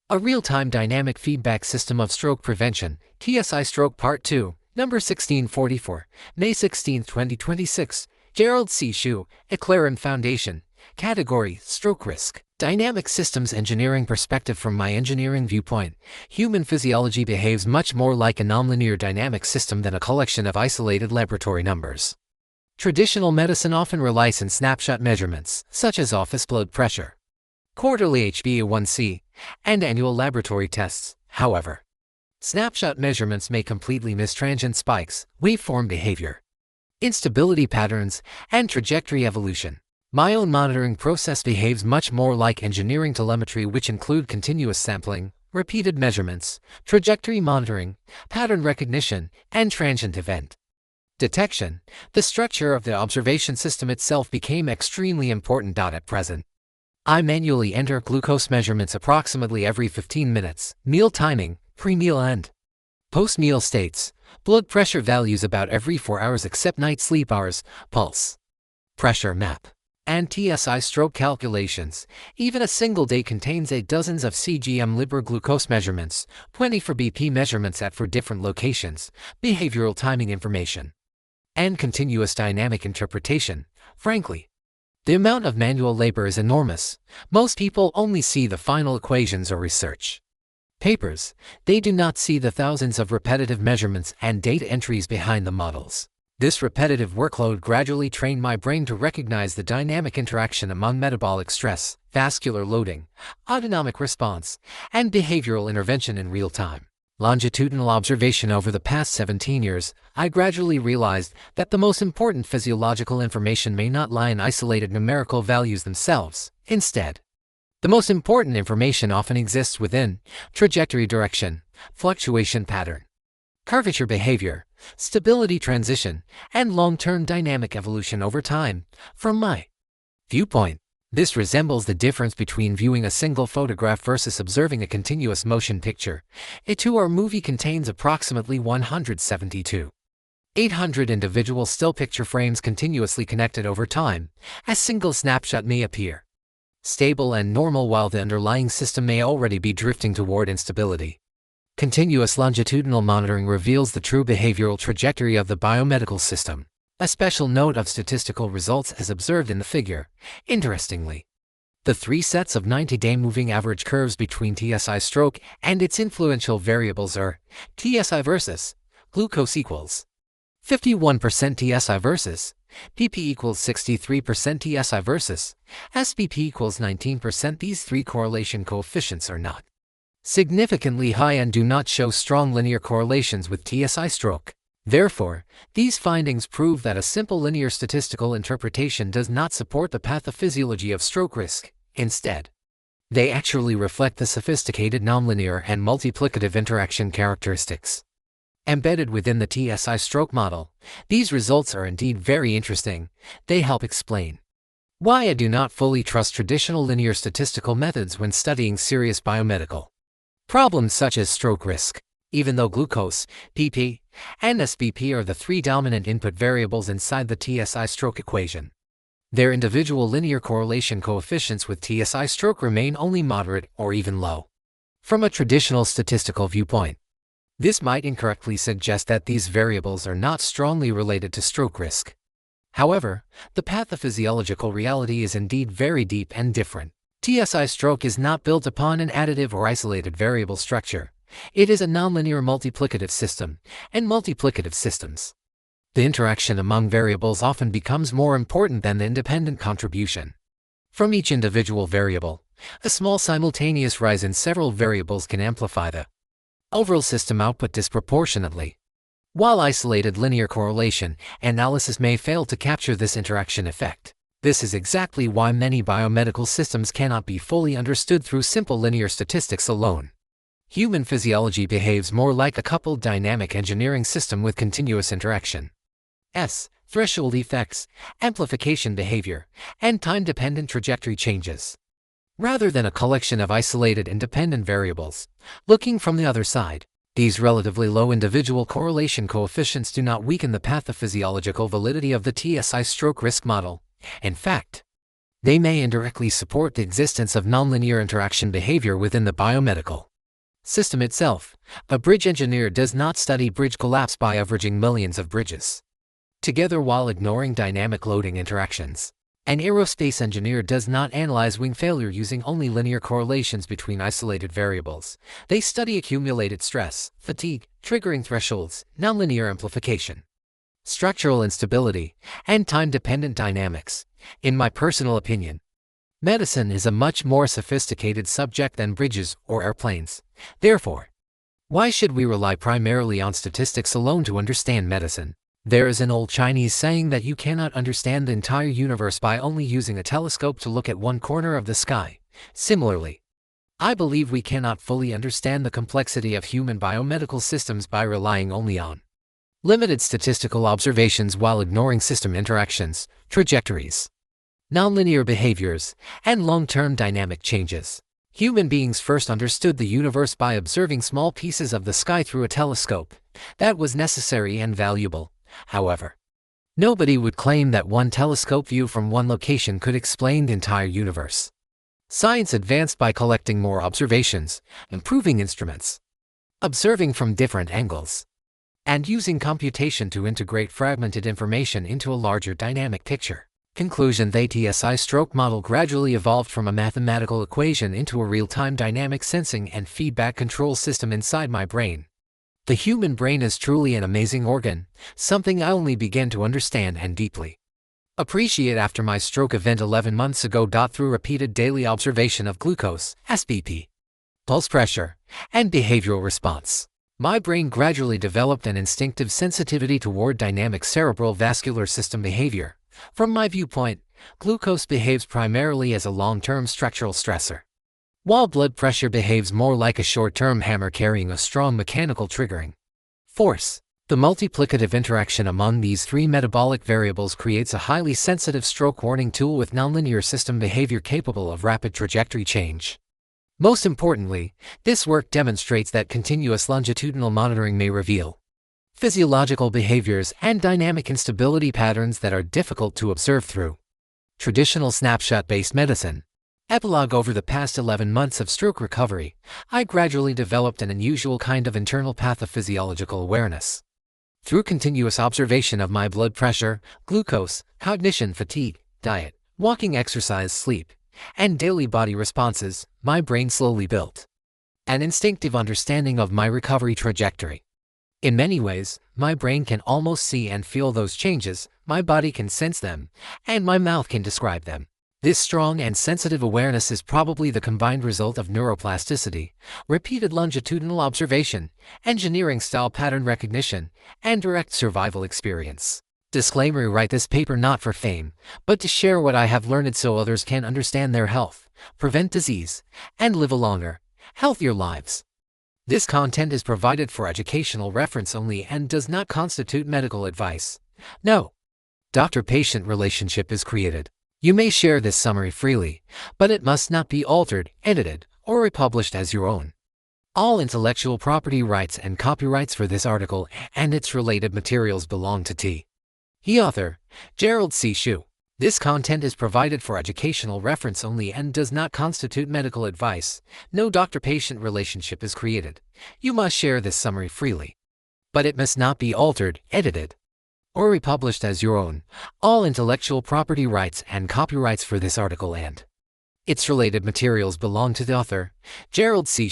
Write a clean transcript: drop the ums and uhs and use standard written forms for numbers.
A real-time dynamic feedback system of stroke prevention, TSI-Stroke Part 2, number 1644, May 16, 2026, Gerald C. EclaireMD Foundation, Category, Stroke Risk. Dynamic Systems Engineering Perspective. From my engineering viewpoint, human physiology behaves much more like a nonlinear dynamic system than a collection of isolated laboratory numbers. Traditional medicine often relies on snapshot measurements, such as office blood pressure, quarterly HbA1c, and annual laboratory tests. However, snapshot measurements may completely miss transient spikes, waveform behavior, instability patterns, and trajectory evolution. My own monitoring process behaves much more like engineering telemetry, which include continuous sampling, repeated measurements, trajectory monitoring, pattern recognition, and transient event detection. The structure of the observation system itself became extremely important. At present, I manually enter glucose measurements approximately every 15 minutes, meal timing, pre-meal and post-meal states, blood pressure values about every 4 hours except night sleep hours, pulse, pressure map, and TSI-Stroke calculations. Even a single day contains dozens of CGM liver glucose measurements, 20 for BP measurements at 4 different locations, behavioral timing information, and continuous dynamic interpretation. Frankly, the amount of manual labor is enormous. Most people only see the final equations or research papers. They do not see the thousands of repetitive measurements and data entries behind the models. This repetitive workload gradually trained my brain to recognize the dynamic interaction among metabolic stress, vascular loading, autonomic response, and behavioral intervention in real time. Longitudinal observation. Over the past 17 years, I gradually realized that the most important physiological information may not lie in isolated numerical values themselves. Instead, the most important information often exists within trajectory direction, fluctuation pattern, curvature behavior, stability transition, and long-term dynamic evolution over time. From my viewpoint, this resembles the difference between viewing a single photograph versus observing a continuous motion picture. A 2-hour movie contains approximately 172,800 individual still picture frames continuously connected over time. A single snapshot may appear stable and normal while the underlying system may already be drifting toward instability. Continuous longitudinal monitoring reveals the true behavioral trajectory of the biomedical system. A special note of statistical results as observed in the figure. Interestingly, the 3 sets of 90-day moving average curves between TSI-Stroke and its influential variables are TSI versus glucose equals 51% TSI versus BP equals 63% TSI versus SBP equals 19%. These 3 correlation coefficients are not significantly high and do not show strong linear correlations with TSI-Stroke. Therefore, these findings prove that a simple linear statistical interpretation does not support the pathophysiology of stroke risk. Instead, they actually reflect the sophisticated nonlinear and multiplicative interaction characteristics embedded within the TSI-Stroke model. These results are indeed very interesting. They help explain why I do not fully trust traditional linear statistical methods when studying serious biomedical problems such as stroke risk. Even though glucose, BP, and SBP are the 3 dominant input variables inside the TSI-Stroke equation, their individual linear correlation coefficients with TSI-Stroke remain only moderate or even low. From a traditional statistical viewpoint, this might incorrectly suggest that these variables are not strongly related to stroke risk. However, the pathophysiological reality is indeed very deep and different. TSI-Stroke is not built upon an additive or isolated variable structure. It is a nonlinear multiplicative system, and multiplicative systems, the interaction among variables often becomes more important than the independent contribution from each individual variable. A small simultaneous rise in several variables can amplify the overall system output disproportionately, while isolated linear correlation analysis may fail to capture this interaction effect. This is exactly why many biomedical systems cannot be fully understood through simple linear statistics alone. Human physiology behaves more like a coupled dynamic engineering system with continuous interaction, threshold effects, amplification behavior, and time-dependent trajectory changes, rather than a collection of isolated independent variables. Looking from the other side, these relatively low individual correlation coefficients do not weaken the pathophysiological validity of the TSI-Stroke risk model. In fact, They may indirectly support the existence of nonlinear interaction behavior within the biomedical system itself. A bridge engineer does not study bridge collapse by averaging millions of bridges together while ignoring dynamic loading interactions. An aerospace engineer does not analyze wing failure using only linear correlations between isolated variables. They study accumulated stress, fatigue, triggering thresholds, nonlinear amplification, structural instability, and time-dependent dynamics. In my personal opinion, medicine is a much more sophisticated subject than bridges or airplanes. Therefore, why should we rely primarily on statistics alone to understand medicine? There is an old Chinese saying that you cannot understand the entire universe by only using a telescope to look at one corner of the sky. Similarly, I believe we cannot fully understand the complexity of human biomedical systems by relying only on limited statistical observations while ignoring system interactions, trajectories, nonlinear behaviors, and long-term dynamic changes. Human beings first understood the universe by observing small pieces of the sky through a telescope. That was necessary and valuable. However, nobody would claim that one telescope view from one location could explain the entire universe. Science advanced by collecting more observations, improving instruments, observing from different angles, and using computation to integrate fragmented information into a larger dynamic picture. Conclusion: the TSI-Stroke model gradually evolved from a mathematical equation into a real-time dynamic sensing and feedback control system inside my brain. The human brain is truly an amazing organ, something I only began to understand and deeply appreciate after my stroke event 11 months ago. Through repeated daily observation of glucose, SBP, pulse pressure, and behavioral response, my brain gradually developed an instinctive sensitivity toward dynamic cerebral vascular system behavior. From my viewpoint, glucose behaves primarily as a long-term structural stressor, while blood pressure behaves more like a short-term hammer carrying a strong mechanical triggering force. The multiplicative interaction among these three metabolic variables creates a highly sensitive stroke warning tool with nonlinear system behavior capable of rapid trajectory change. Most importantly, this work demonstrates that continuous longitudinal monitoring may reveal physiological behaviors and dynamic instability patterns that are difficult to observe through traditional snapshot-based medicine. Epilogue: over the past 11 months of stroke recovery, I gradually developed an unusual kind of internal pathophysiological awareness. Through continuous observation of my blood pressure, glucose, cognition, fatigue, diet, walking, exercise, sleep, and daily body responses, my brain slowly built an instinctive understanding of my recovery trajectory. In many ways, my brain can almost see and feel those changes, my body can sense them, and my mouth can describe them. This strong and sensitive awareness is probably the combined result of neuroplasticity, repeated longitudinal observation, engineering-style pattern recognition, and direct survival experience. Disclaimer: write this paper not for fame, but to share what I have learned so others can understand their health, prevent disease, and live a longer, healthier lives. This content is provided for educational reference only and does not constitute medical advice. No doctor-patient relationship is created. You may share this summary freely, but it must not be altered, edited, or republished as your own. All intellectual property rights and copyrights for this article and its related materials belong to T.E. author, Gerald C. This content is provided for educational reference only and does not constitute medical advice. No doctor-patient relationship is created. You must share this summary freely, but it must not be altered, edited, or republished as your own. All intellectual property rights and copyrights for this article and its related materials belong to the author, Gerald C.